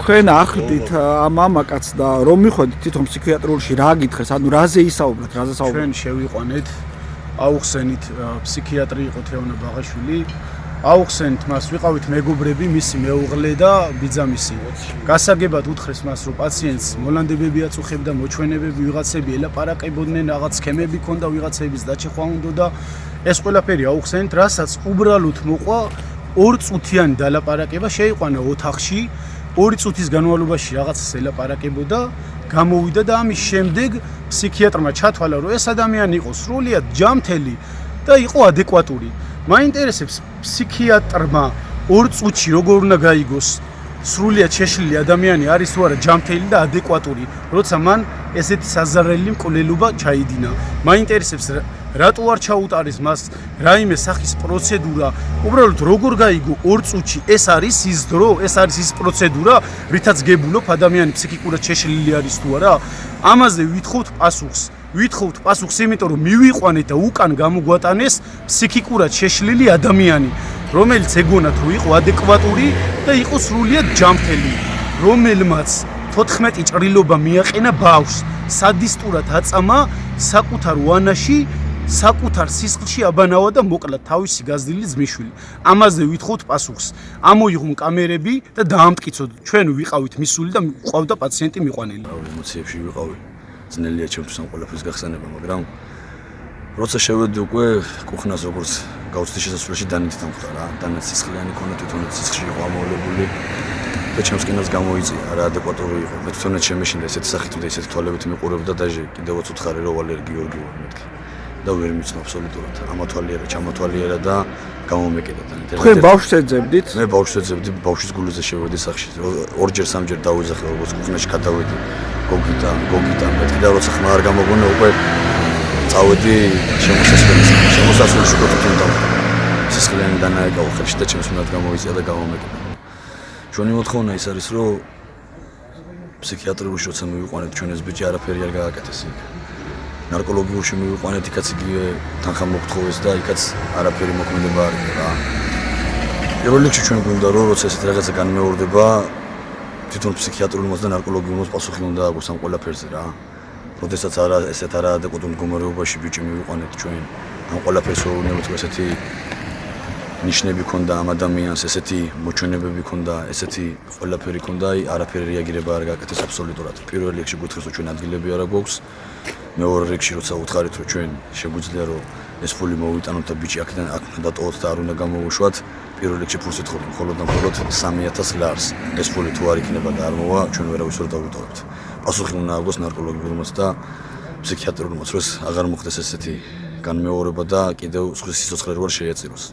თქვენ ახვდით ამ მამაკაცს და რომ მიხვედით თვითონ ფსიქიატრიაში რა გითხრეს, ანუ რაზე ისაუბრეთ, რაზე საუბრობთ? ჩვენ შევიყვანეთ, აუხსენით ფსიქიატრი იყო თეონა ბაღაშვილი. აუხსენით მას, ვიყავით მეგობრები, მისი მეუღლე და ბიძამისი. გასაგებად უთხრეს მას, რომ პაციენტს მოლანდებები აწუხებდა, მოჩვენებები, ვიღაცები ელაპარაკებოდნენ, რაღაც სქემები ქონდა, ვიღაცების დაჩეხვა უნდა და ეს ყველაფერი აუხსენით, რასაც უბრალოდ მოყვა 2 წუთიანი დალაპარაკება, შეიყვანა ოთახში, 2 წუთის განმავლობაში რაღაცას ელაპარაკებოდა, გამოვიდა და ამის შემდეგ ფსიქიატრმა ჩათვალა, რომ ეს ადამიანი იყო სრულიად ჯამთელი და იყო ადეკვატური. მაინტერესებს ფსიქიატრმა 2 წუთში როგორ უნდა გაიგოს სრულიად შეშლილი ადამიანი არის თუ არა ჯამთელი და ადეკვატური, როცა მან ესეთი საზარელი მკვლელობა ჩაიდინა. მაინტერესებს რატო არ ჩაუტარეს მას რაიმე სახის პროცედურა, უბრალოდ როგორ გაიგო 2 წუთში ეს არის ის დრო, ეს არის ის პროცედურა, რითაც გებულობ ადამიანი ფსიქიკურად შეშლილი არის თუ არა? ამაზე ვითხოვთ პასუხს. ვითხოვთ პასუხს, იმიტომ რომ მივიყვანეთ და უკან გამოგვატანეს ფსიქიკურად შეშლილი ადამიანი, რომელიც ეგონათ რომ იყო ადეკვატური და იყო სრულიად ჯამთელი, რომელმაც 14 ჭრილობა მიაყენა ბავშვს, სადისტურად აწამა საკუთარ ვანაში, საკუთარ სისხლში აბანავა და მოკლა თავისი გაზრდილი ძმისშვილი. ამაზე ვითხოვთ პასუხს. ამოიღონ კამერები და დაამტკიცოთ, ჩვენ ვიყავით მისული და ყავდა პაციენტი მიყვანილი. ემოციებში ვიყავი. ძნელია ჩემთვის ამ ყველაფრის გახსენება, მაგრამ როცა შევედი უკვე კუხნას როგორც გავწვდი შესასვლელში დანით დამხვდა რა. დანით სისხლიანი ქონდა, თვითონაც სისხლში იყო ამოვლებული და ჩემს კინოს გამოიწია რა ადეკვატური იყო. მე თვითონაც შემეშინდა ესეთი სახით და ესეთი თვალებით მიყურებდა და კიდევაც უთხარი რომ ვალერი გიორგიოვა მეთქი. და ვერ მიცნო აბსოლუტურად. ამათვალიერა, ჩამათვალიერა და გამომეკიდა დანით. თქვენ ბავშვს ეძებდით? მე ბავშვს ეძებდი, ბავშვის გულზე შევედი სახში. 2-ჯერ 3-ჯერ დავიზახე, როგორც კუხნაში გადავედი. გოგიტა, მეთქი და როცა ხმა არ გამოგონა უკვე წავედი შემოსასვლელში გოთუნ დავხდა. სისხლიანი დანაეკავა ხელში და ჩემს უნდათ გამოიწია და გამომეკიდა. ჩვენი მოთხოვნა ის არის, რომ ფსიქიატრიაში როცა მივიყვანეთ ჩვენ ეს ბიჭი არაფერი არ გააკეთეს იქ. ნარკოლოგიაში მივიყვანეთ, იქაც იგივე თანხა მოგთხოვეს და იქაც არაფერი მოქმედება არ იყო რა. პირველ რიგში ჩვენ გვინდა რომ როცა ესეთ რაღაცა განმეორდება, თვითონ ფსიქიატრიულმაც და ნარკოლოგიულმაც პასუხი უნდა აგოს ამ ყველაფერზე რა. როდესაც ესეთ არაადეკვატურ მდგომარეობაში ბიჭი მივიყვანეთ ჩვენ, ამ ყველაფერს უნდა ესეთი ნიშნები ქონდა ამ ადამიანს, ესეთი მოჩვენებები ქონდა, ესეთი ყველაფერი ქონდა, არაფერი რეაგირება არ გააკეთეს აბსოლუტურად. პირველ რიგში გითხრეს რომ ჩვენ ადგილები არა გვაქვს. მეორე რიგში როცა უთხარით რომ ჩვენ შეგვიძლია რომ ეს ფული მოვიტანოთ და ბიჭი აქედან აქ უნდა დატოვოთ და არ უნდა გამოვუშვათ, პირველ რიგში ფულს ეთხოვთ მხოლოდ და მხოლოდ 3000 ლარს. ეს ფული თუ არ იქნება და არ მოვა, ჩვენ ვერავის ვერ დავუტოვებთ. პასუხი უნდა აგოს ნარკოლოგიულმაც და ფსიქიატრიულმაც, რომ აღარ მოხდეს ესეთი განმეორება და კიდევ სხვის სიცოცხლე რო არ შეეწიროს.